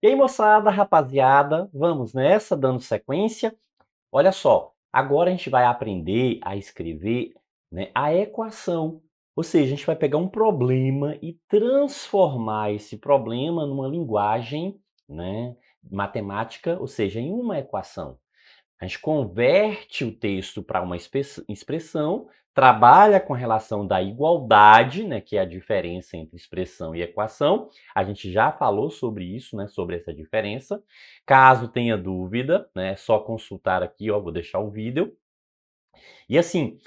E aí, moçada, rapaziada, vamos nessa, dando sequência. Olha só, agora a gente vai aprender a escrever, né, a equação. Ou seja, a gente vai pegar um problema e transformar esse problema numa linguagem, né, matemática, ou seja, em uma equação. A gente converte o texto para uma expressão, trabalha com a relação da igualdade, né, que é a diferença entre expressão e equação. A gente já falou sobre isso, né, sobre essa diferença. Caso tenha dúvida, né, é só consultar aqui, ó, vou deixar o vídeo. E assim,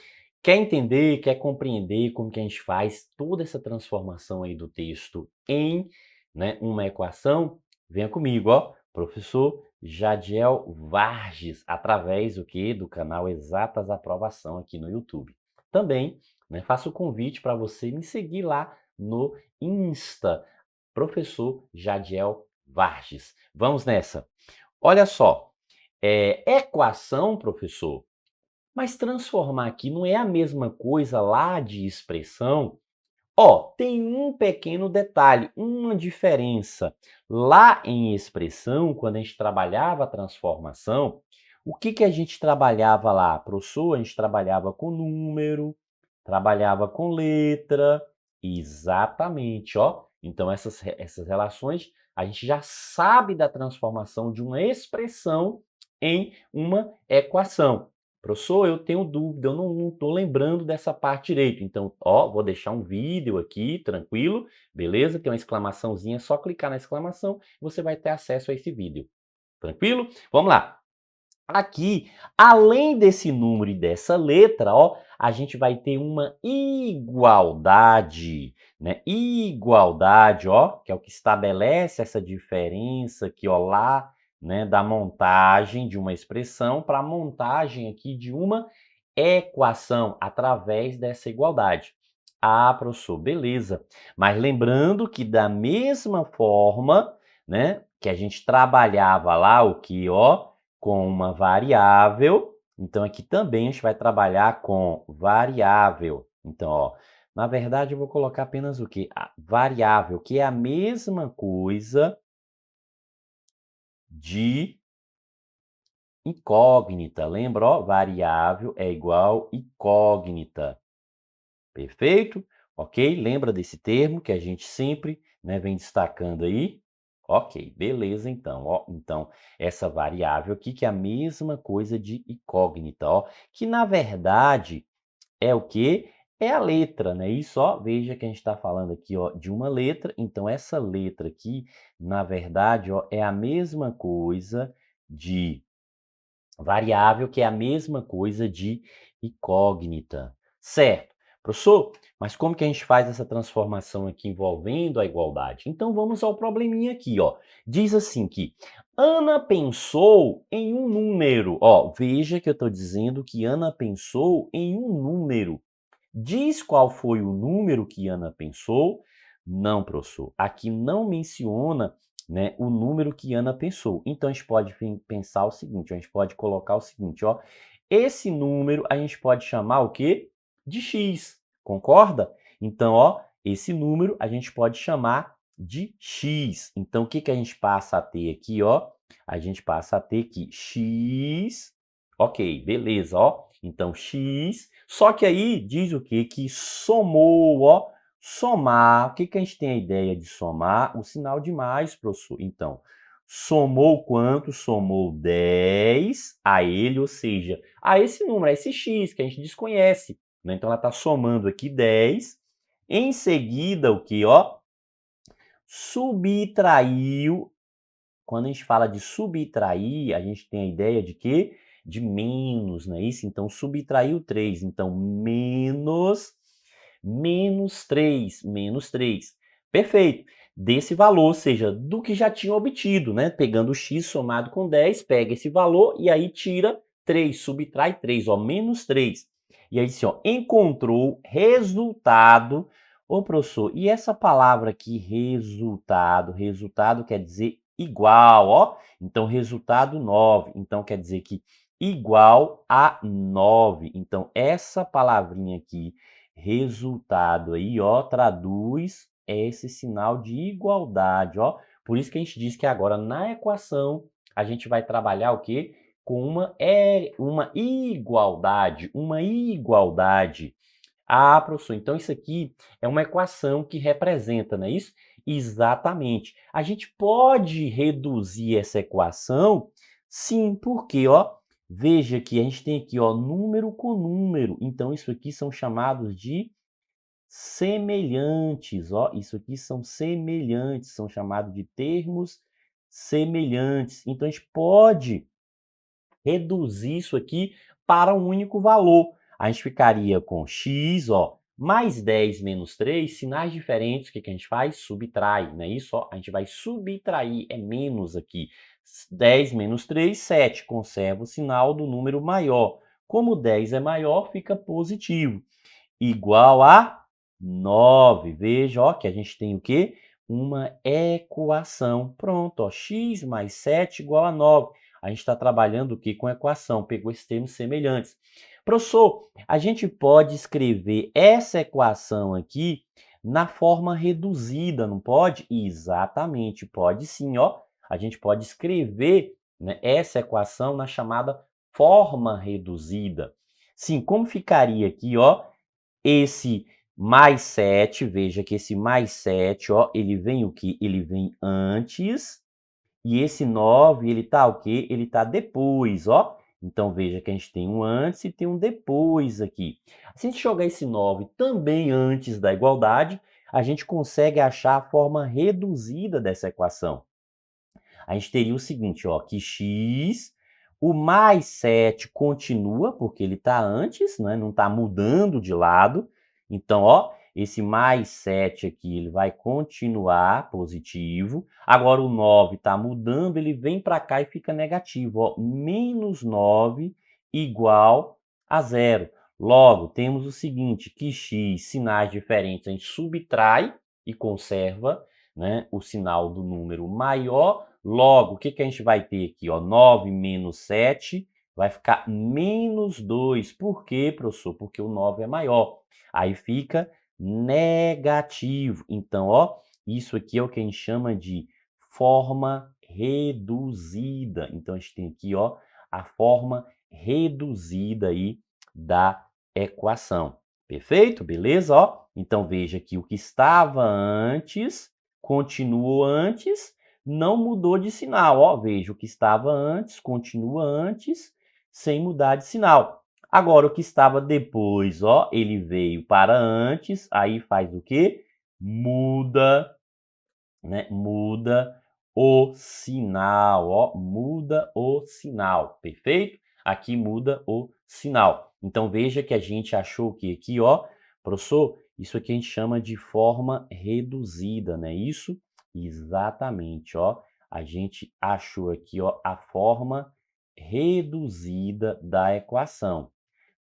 quer entender, quer compreender como que a gente faz toda essa transformação aí do texto em, né, uma equação? Venha comigo, ó, professor Jadiel Varges, através do quê? Do canal Exatas Aprovação aqui no YouTube. Também, né, faço o convite para você me seguir lá no Insta, professor Jadiel Varges. Vamos nessa. Olha só, equação, professor, mas transformar aqui não é a mesma coisa lá de expressão? Ó, tem um pequeno detalhe, uma diferença. Lá em expressão, quando a gente trabalhava a transformação, o que que a gente trabalhava lá? Professor, a gente trabalhava com número, trabalhava com letra, exatamente, ó. Então essas relações a gente já sabe da transformação de uma expressão em uma equação. Professor, eu tenho dúvida, eu não estou lembrando dessa parte direito. Então, ó, vou deixar um vídeo aqui, tranquilo, beleza? Tem uma exclamaçãozinha, é só clicar na exclamação e você vai ter acesso a esse vídeo. Tranquilo? Vamos lá. Aqui, além desse número e dessa letra, ó, a gente vai ter uma igualdade, né? Igualdade, ó, que é o que estabelece essa diferença aqui, ó, lá, né, da montagem de uma expressão para a montagem aqui de uma equação através dessa igualdade. Ah, professor, beleza. Mas lembrando que da mesma forma, né, que a gente trabalhava lá o que, ó, com uma variável. Então, aqui também a gente vai trabalhar com variável. Então, ó, na verdade, eu vou colocar apenas o quê? A variável, que é a mesma coisa de incógnita. Lembra, ó? Variável é igual incógnita. Perfeito? Ok? Lembra desse termo que a gente sempre, né, vem destacando aí? Ok, beleza então. Ó, então, essa variável aqui que é a mesma coisa de incógnita, ó, que na verdade é o quê? É a letra, né? Isso, ó, veja que a gente está falando aqui, ó, de uma letra. Então, essa letra aqui, na verdade, ó, é a mesma coisa de variável, que é a mesma coisa de incógnita, certo? Professor, mas como que a gente faz essa transformação aqui envolvendo a igualdade? Então vamos ao probleminha aqui, ó. Diz assim que Ana pensou em um número. Ó, veja que eu estou dizendo que Ana pensou em um número. Diz qual foi o número que Ana pensou? Não, professor. Aqui não menciona, né, o número que Ana pensou. Então, a gente pode pensar o seguinte, a gente pode colocar o seguinte, ó. Esse número a gente pode chamar o quê? De x, concorda? Então, ó, esse número a gente pode chamar de x. Então, o que que a gente passa a ter aqui, ó? A gente passa a ter que x, ok, beleza, ó. Então, x, só que aí diz o quê? Que somou, ó. Somar, o que que a gente tem a ideia de somar? O sinal de mais, professor. Então, somou quanto? Somou 10 a ele, ou seja, a esse número, a esse x que a gente desconhece, né? Então, ela está somando aqui 10. Em seguida, o que, ó? Subtraiu. Quando a gente fala de subtrair, a gente tem a ideia de quê? De menos, não é isso? Então, subtraiu 3. Então, menos 3, menos 3. Perfeito. Desse valor, ou seja, do que já tinha obtido, né? Pegando o x somado com 10, pega esse valor e aí tira 3, subtrai 3, ó, menos 3. E aí, assim, ó, encontrou resultado. Ô, professor, e essa palavra aqui, resultado? Resultado quer dizer igual, ó. Então, resultado 9. Então, quer dizer que igual a 9. Então, essa palavrinha aqui, resultado aí, ó, traduz esse sinal de igualdade, ó. Por isso que a gente diz que agora na equação a gente vai trabalhar o quê? Com uma igualdade, uma igualdade. Ah, professor, então isso aqui é uma equação que representa, não é isso? Exatamente. A gente pode reduzir essa equação? Sim, porque, ó, veja que a gente tem aqui, ó, número com número. Então, isso aqui são chamados de semelhantes, ó. Isso aqui são semelhantes, são chamados de termos semelhantes. Então, a gente pode reduzir isso aqui para um único valor. A gente ficaria com x, ó, mais 10 menos 3, sinais diferentes, o que a gente faz? Subtrai, não é isso? Ó, a gente vai subtrair, é menos aqui. 10 menos 3, 7. Conserva o sinal do número maior. Como 10 é maior, fica positivo. Igual a 9. Veja, ó, que a gente tem o quê? Uma equação. Pronto, ó, x mais 7 igual a 9. A gente está trabalhando o quê? Com equação. Pegou esses termos semelhantes. Professor, a gente pode escrever essa equação aqui na forma reduzida, não pode? Exatamente, pode sim, ó. A gente pode escrever, né, essa equação na chamada forma reduzida. Sim, como ficaria aqui, ó? Esse mais 7, veja que esse mais 7, ó, ele vem o quê? Ele vem antes, e esse 9, ele tá o quê? Ele tá depois, ó. Então, veja que a gente tem um antes e tem um depois aqui. Se a gente jogar esse 9 também antes da igualdade, a gente consegue achar a forma reduzida dessa equação. A gente teria o seguinte, ó, que x, o mais 7 continua, porque ele está antes, né? Não está mudando de lado. Então, ó, esse mais 7 aqui, ele vai continuar positivo. Agora o 9 está mudando, ele vem para cá e fica negativo, ó, menos 9 igual a zero. Logo, temos o seguinte, que x, sinais diferentes, a gente subtrai e conserva, né, o sinal do número maior. Logo, o que a gente vai ter aqui? Ó? 9 menos 7 vai ficar menos 2. Por quê, professor? Porque o 9 é maior. Aí fica negativo. Então, ó, isso aqui é o que a gente chama de forma reduzida. Então, a gente tem aqui, ó, a forma reduzida aí da equação. Perfeito? Beleza? Ó, então, veja que o que estava antes continuou antes, não mudou de sinal. Ó, veja, o que estava antes continua antes, sem mudar de sinal. Agora, o que estava depois, ó, ele veio para antes, aí faz o quê? Muda, né? Muda o sinal, ó, muda o sinal, perfeito? Aqui muda o sinal. Então, veja que a gente achou que aqui, ó, professor, isso aqui a gente chama de forma reduzida, né? Isso? Exatamente, ó. A gente achou aqui, ó, a forma reduzida da equação.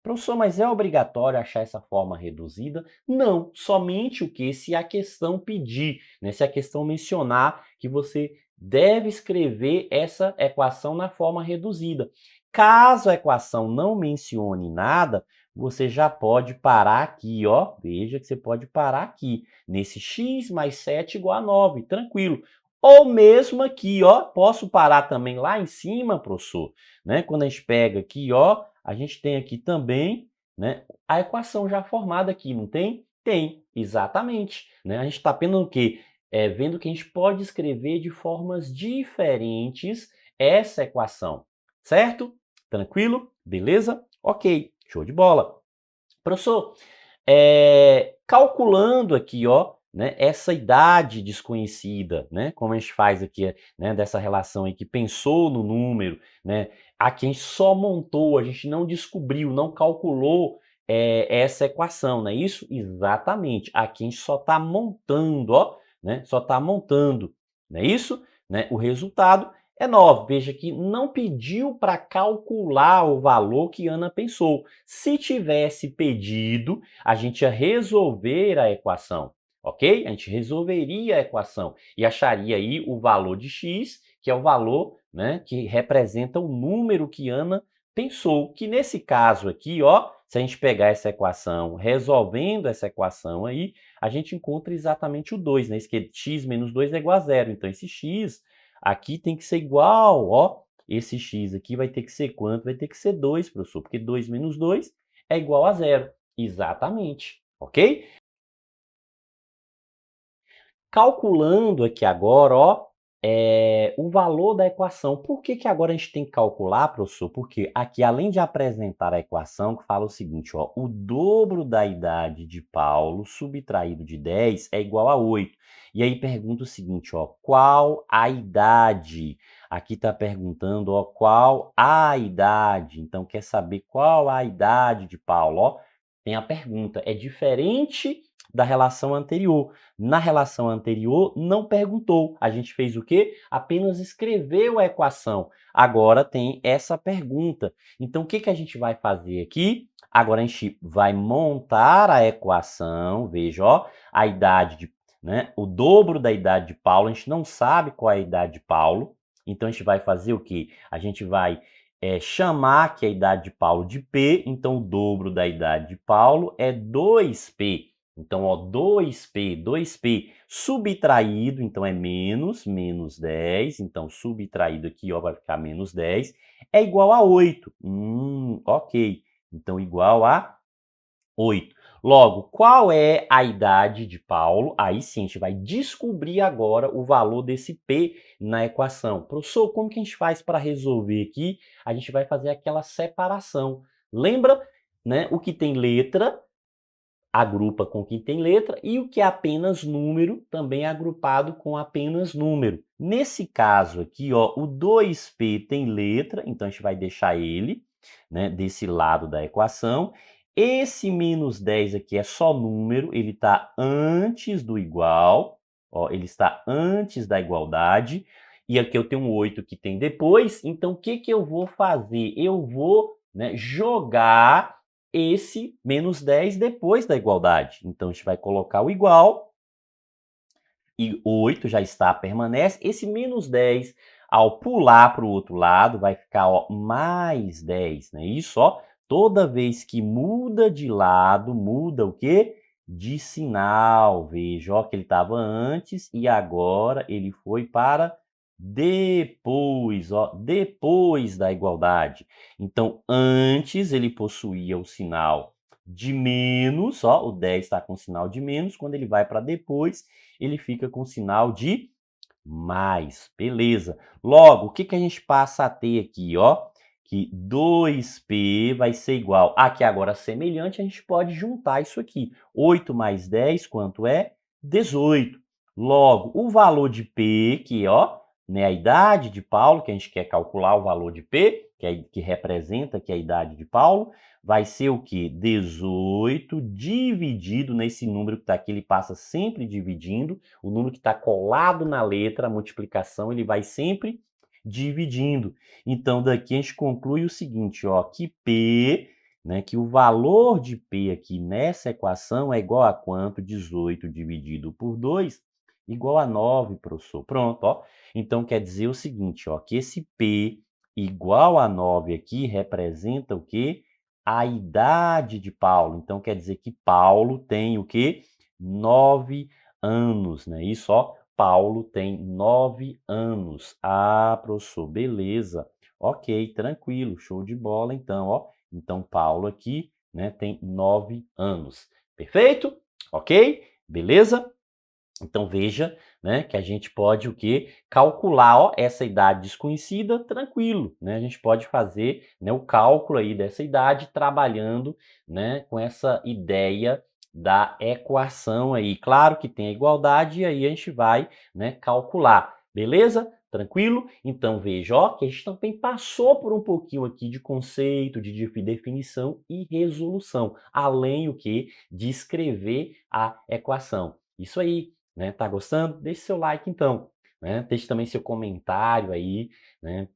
Professor, mas é obrigatório achar essa forma reduzida? Não, somente o que se a questão pedir, né? Se a questão mencionar que você deve escrever essa equação na forma reduzida. Caso a equação não mencione nada, você já pode parar aqui, ó. Veja que você pode parar aqui, nesse x mais 7 igual a 9, tranquilo. Ou mesmo aqui, ó, posso parar também lá em cima, professor, né? Quando a gente pega aqui, ó, a gente tem aqui também, né, a equação já formada aqui, não tem? Tem, exatamente. Né? A gente está apenas o quê? Vendo que a gente pode escrever de formas diferentes essa equação, certo? Tranquilo? Beleza? Ok, show de bola. Professor, calculando aqui, ó, né, essa idade desconhecida, né, como a gente faz aqui, né, dessa relação aí que pensou no número, né, aqui a gente só montou, a gente não descobriu, não calculou essa equação, não é isso? Exatamente, aqui a gente só está montando, ó, né, só está montando, não é isso? Né, o resultado é 9. Veja que não pediu para calcular o valor que Ana pensou. Se tivesse pedido, a gente ia resolver a equação, ok? A gente resolveria a equação e acharia aí o valor de x, que é o valor, né, que representa o número que Ana pensou que nesse caso aqui, ó, se a gente pegar essa equação, resolvendo essa equação aí, a gente encontra exatamente o 2, né? Isso que x menos 2 é igual a zero. Então, esse x aqui tem que ser igual, ó, esse x aqui vai ter que ser quanto? Vai ter que ser 2, professor, porque 2 menos 2 é igual a zero. Exatamente, ok? Calculando aqui agora, ó, o valor da equação. Por que que agora a gente tem que calcular, professor? Porque aqui, além de apresentar a equação, que fala o seguinte, ó, o dobro da idade de Paulo subtraído de 10 é igual a 8. E aí pergunta o seguinte, ó, qual a idade? Aqui está perguntando, ó, qual a idade? Então, quer saber qual a idade de Paulo? Ó, tem a pergunta. É diferente da relação anterior. Na relação anterior, não perguntou. A gente fez o quê? Apenas escreveu a equação. Agora tem essa pergunta. Então, o que que a gente vai fazer aqui? Agora a gente vai montar a equação. Veja, ó, a idade de, né, o dobro da idade de Paulo. A gente não sabe qual é a idade de Paulo. Então, a gente vai fazer o quê? A gente vai chamar que a idade de Paulo de P. Então, o dobro da idade de Paulo é 2P. Então, ó, 2P subtraído, então é menos 10, então subtraído aqui, ó, vai ficar menos 10, é igual a 8. Ok, então igual a 8. Logo, qual é a idade de Paulo? Aí sim, a gente vai descobrir agora o valor desse P na equação. Professor, como que a gente faz para resolver aqui? A gente vai fazer aquela separação. Lembra, né, o que tem letra agrupa com o que tem letra e o que é apenas número também é agrupado com apenas número. Nesse caso aqui, ó, o 2P tem letra, então a gente vai deixar ele, né, desse lado da equação. Esse menos 10 aqui é só número, ele está antes do igual, ó, ele está antes da igualdade. E aqui eu tenho um 8 que tem depois, então o que que eu vou fazer? Eu vou, né, jogar esse menos 10 depois da igualdade. Então, a gente vai colocar o igual, e 8 já está, permanece. Esse menos 10, ao pular para o outro lado, vai ficar, ó, mais 10, né? Isso, ó, toda vez que muda de lado, muda o quê? De sinal. Veja, ó, que ele estava antes e agora ele foi para depois, ó, depois da igualdade. Então, antes ele possuía o sinal de menos, ó, o 10 está com sinal de menos, quando ele vai para depois, ele fica com sinal de mais. Beleza. Logo, o que que a gente passa a ter aqui, ó? Que 2P vai ser igual. Aqui agora semelhante, a gente pode juntar isso aqui. 8 mais 10, quanto é? 18. Logo, o valor de P, que ó, né, a idade de Paulo, que a gente quer calcular o valor de P, que representa que é a idade de Paulo, vai ser o quê? 18 dividido nesse número que está aqui, ele passa sempre dividindo. O número que está colado na letra, a multiplicação, ele vai sempre dividindo. Então, daqui a gente conclui o seguinte, ó, que P, né, que o valor de P aqui nessa equação é igual a quanto? 18 dividido por 2, igual a 9, professor. Pronto, ó. Então, quer dizer o seguinte, ó, que esse P igual a 9 aqui representa o quê? A idade de Paulo. Então, quer dizer que Paulo tem o quê? 9 anos, né? Isso, ó. Paulo tem 9 anos. Ah, professor, beleza. Ok, tranquilo, show de bola, então, ó. Então, Paulo aqui, né, tem 9 anos. Perfeito? Ok? Beleza? Então veja, né, que a gente pode o quê? Calcular, ó, essa idade desconhecida, tranquilo, né? A gente pode fazer, né, o cálculo aí dessa idade trabalhando, né, com essa ideia da equação aí. Claro que tem a igualdade e aí a gente vai, né, calcular. Beleza? Tranquilo? Então veja, ó, que a gente também passou por um pouquinho aqui de conceito, de definição e resolução, além o que de escrever a equação. Isso aí. Né? Tá gostando? Deixe seu like então, né? Deixe também seu comentário aí, né?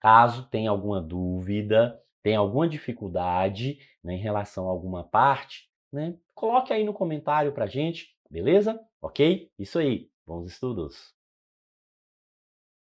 Caso tenha alguma dúvida, tenha alguma dificuldade, né, em relação a alguma parte, né? Coloque aí no comentário pra gente, beleza? Ok? Isso aí, bons estudos!